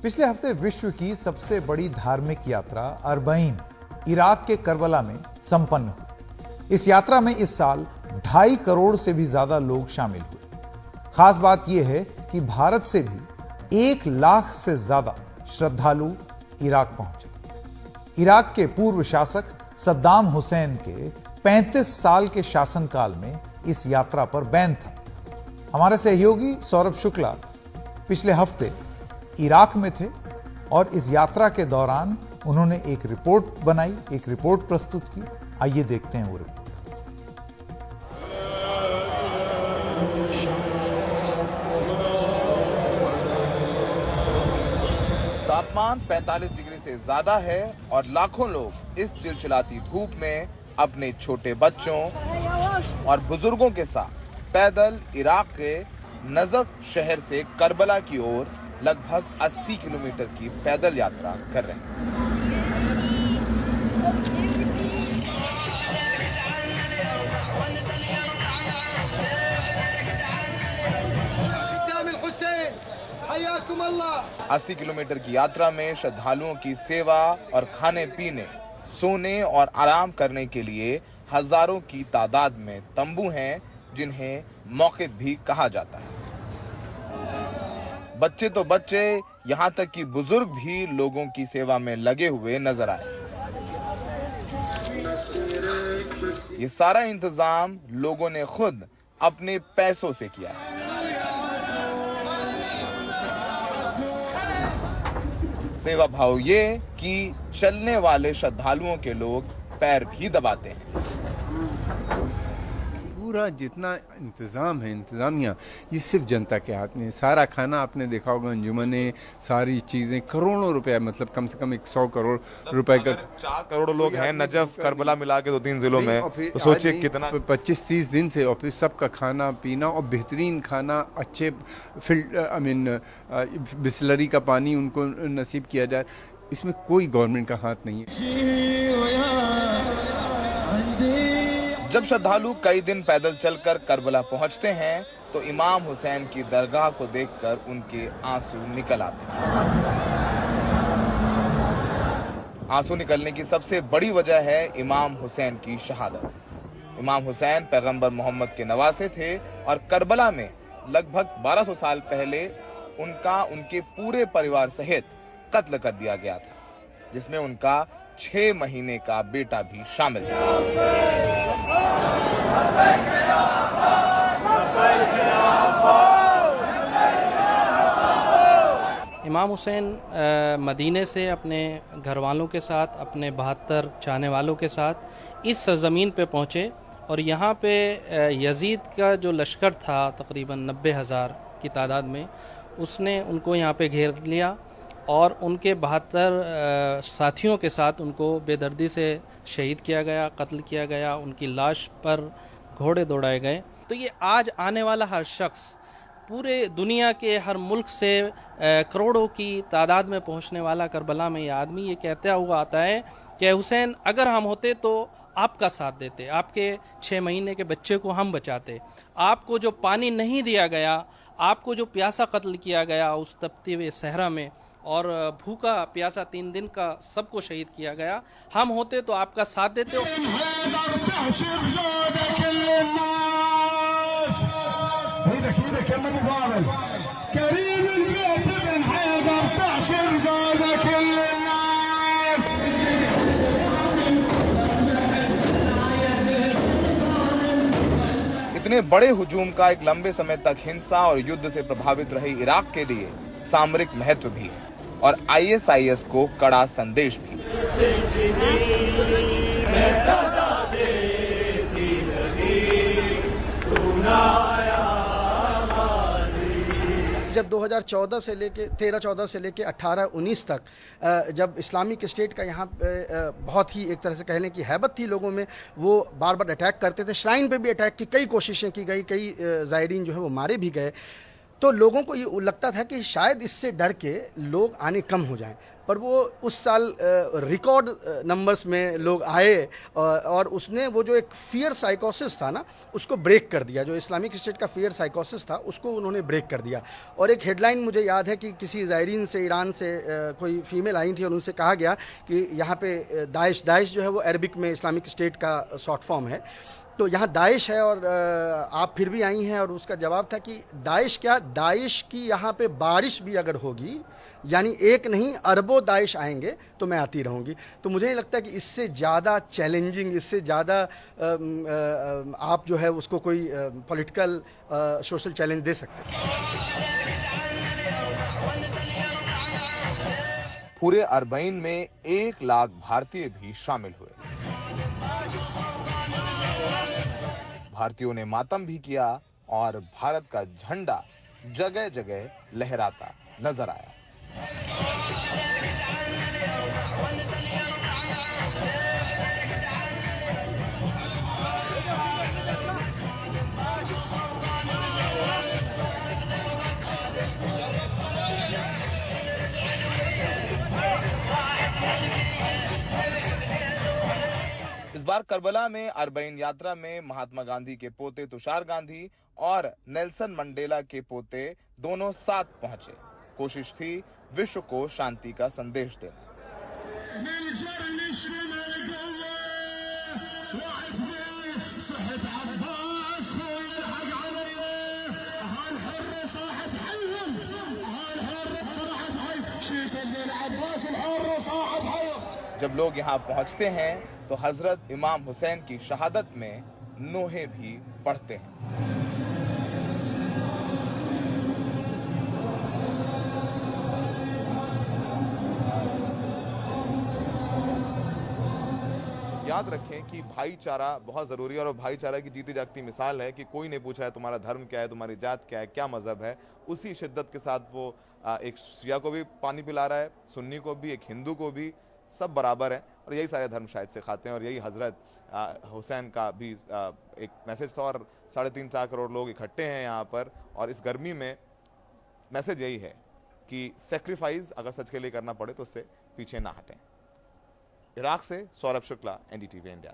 पिछले हफ्ते विश्व की सबसे बड़ी धार्मिक यात्रा अरबईन इराक के करबला में संपन्न हुई। इस यात्रा में इस साल 2.5 करोड़ से भी ज्यादा लोग शामिल हुए। खास बात यह है कि भारत से भी 1 लाख से ज्यादा श्रद्धालु इराक पहुंचे। इराक के पूर्व शासक सद्दाम हुसैन के 35 साल के शासनकाल में इस यात्रा पर बैन था। हमारे सहयोगी सौरभ शुक्ला पिछले हफ्ते इराक में थे और इस यात्रा के दौरान उन्होंने एक रिपोर्ट बनाई, एक रिपोर्ट प्रस्तुत की। आइए देखते हैं वो रिपोर्ट। तापमान 45 डिग्री से ज्यादा है और लाखों लोग इस चिलचिलाती धूप में अपने छोटे बच्चों और बुजुर्गों के साथ पैदल इराक के नजफ शहर से करबला की ओर लगभग 80 किलोमीटर की पैदल यात्रा कर रहे हैं। अस्सी किलोमीटर की यात्रा में श्रद्धालुओं की सेवा और खाने पीने, सोने और आराम करने के लिए हजारों की तादाद में तंबू हैं, जिन्हें मौक़िफ़ भी कहा जाता है। बच्चे तो बच्चे, यहाँ तक कि बुजुर्ग भी लोगों की सेवा में लगे हुए नजर आए। ये सारा इंतजाम लोगों ने खुद अपने पैसों से किया है। सेवा भाव ये कि चलने वाले श्रद्धालुओं के लोग पैर भी दबाते हैं। पूरा जितना इंतज़ाम है, इंतज़ामिया, ये सिर्फ जनता के हाथ में है। सारा खाना आपने देखा होगा, अंजुमने, सारी चीज़ें, करोड़ों रुपया, मतलब कम से कम 100 करोड़ रुपए का। 4 करोड़ लोग हैं नजफ करबला मिला के 2-3 जिलों में, तो सोचिए कितना। 25-30 दिन से और फिर सबका खाना पीना और बेहतरीन खाना, अच्छे बिस्लरी का पानी उनको नसीब किया जाए, इसमें कोई गवर्नमेंट का हाथ नहीं है। जब श्रद्धालु कई दिन पैदल चलकर करबला पहुंचते हैं तो इमाम हुसैन की दरगाह को देखकर उनके आंसू निकल आते हैं। आंसू निकलने की सबसे बड़ी वजह है इमाम हुसैन की शहादत। इमाम हुसैन पैगंबर मोहम्मद के नवासे थे और करबला में लगभग 1200 साल पहले उनका उनके पूरे परिवार सहित कत्ल कर दिया गया था, जिसमें उनका 6 महीने का बेटा भी शामिल था। इमाम हुसैन मदीने से अपने घर वालों के साथ, अपने 72 चाहने वालों के साथ इस सरजमीन पे पहुँचे और यहाँ पे यजीद का जो लश्कर था तकरीबन 90,000 की तादाद में, उसने उनको यहाँ पे घेर लिया और उनके 72 साथियों के साथ उनको बेदर्दी से शहीद किया गया, कत्ल किया गया, उनकी लाश पर घोड़े दौड़ाए गए। तो ये आज आने वाला हर शख्स, पूरे दुनिया के हर मुल्क से करोड़ों की तादाद में पहुंचने वाला करबला में ये आदमी ये कहता हुआ आता है कि हुसैन, अगर हम होते तो आपका साथ देते, आपके 6 महीने के बच्चे को हम बचाते, आपको जो पानी नहीं दिया गया, आपको जो प्यासा कत्ल किया गया उस तपते हुए सहरा में, और भूखा प्यासा 3 दिन का सबको शहीद किया गया, हम होते तो आपका साथ देते। इतने बड़े हुजूम का एक लंबे समय तक हिंसा और युद्ध से प्रभावित रहे इराक के लिए सामरिक महत्व भी है और ISIS को कड़ा संदेश भी। जब 2014 से लेके 13-14 से लेके 18-19 तक जब इस्लामिक स्टेट का यहाँ बहुत ही एक तरह से कह लें कि हैबत थी लोगों में, वो बार बार अटैक करते थे। श्राइन पे भी अटैक की कई कोशिशें की गई, कई ज़ायरीन जो है वो मारे भी गए। तो लोगों को ये लगता था कि शायद इससे डर के लोग आने कम हो जाएं, पर वो उस साल रिकॉर्ड नंबर्स में लोग आए और उसने वो जो एक फियर साइकोसिस था ना, उसको ब्रेक कर दिया। जो इस्लामिक स्टेट का फियर साइकोसिस था उसको उन्होंने ब्रेक कर दिया। और एक हेडलाइन मुझे याद है कि किसी ज़ायरीन से, ईरान से कोई फीमेल आई थी और उनसे कहा गया कि यहाँ पे दाइश जो है वो अरबिक में इस्लामिक स्टेट का शॉर्ट फॉर्म है, तो यहाँ दाइश है और आप फिर भी आई हैं। और उसका जवाब था कि दाइश क्या, दाइश की यहाँ पे बारिश भी अगर होगी, यानी एक नहीं अरबों दाइश आएंगे तो मैं आती रहूँगी। तो मुझे नहीं लगता कि इससे ज़्यादा चैलेंजिंग, इससे ज़्यादा आप जो है उसको कोई पॉलिटिकल सोशल चैलेंज दे सकते हैं। पूरे अरबईन में 1 लाख भारतीय भी शामिल हुए। भारतीयों ने मातम भी किया और भारत का झंडा जगह जगह लहराता नजर आया। इस बार करबला में अरबईन यात्रा में महात्मा गांधी के पोते तुषार गांधी और नेल्सन मंडेला के पोते दोनों साथ पहुंचे। कोशिश थी विश्व को शांति का संदेश देना। जब लोग यहाँ पहुँचते हैं तो हजरत इमाम हुसैन की शहादत में नोहे भी पढ़ते हैं। याद रखें कि भाईचारा बहुत जरूरी है और भाईचारा की जीती जागती मिसाल है कि कोई नहीं पूछा है तुम्हारा धर्म क्या है, तुम्हारी जात क्या है, क्या मजहब है। उसी शिद्दत के साथ वो एक शिया को भी पानी पिला रहा है, सुन्नी को भी, एक हिंदू को भी, सब बराबर हैं और यही सारे धर्म शायद से खाते हैं। और यही हजरत हुसैन का भी एक मैसेज था। और 3.5-4 करोड़ लोग इकट्ठे हैं यहाँ पर और इस गर्मी में मैसेज यही है कि सेक्रीफाइस अगर सच के लिए करना पड़े तो उससे पीछे ना हटें। इराक से सौरभ शुक्ला, NDTV इंडिया।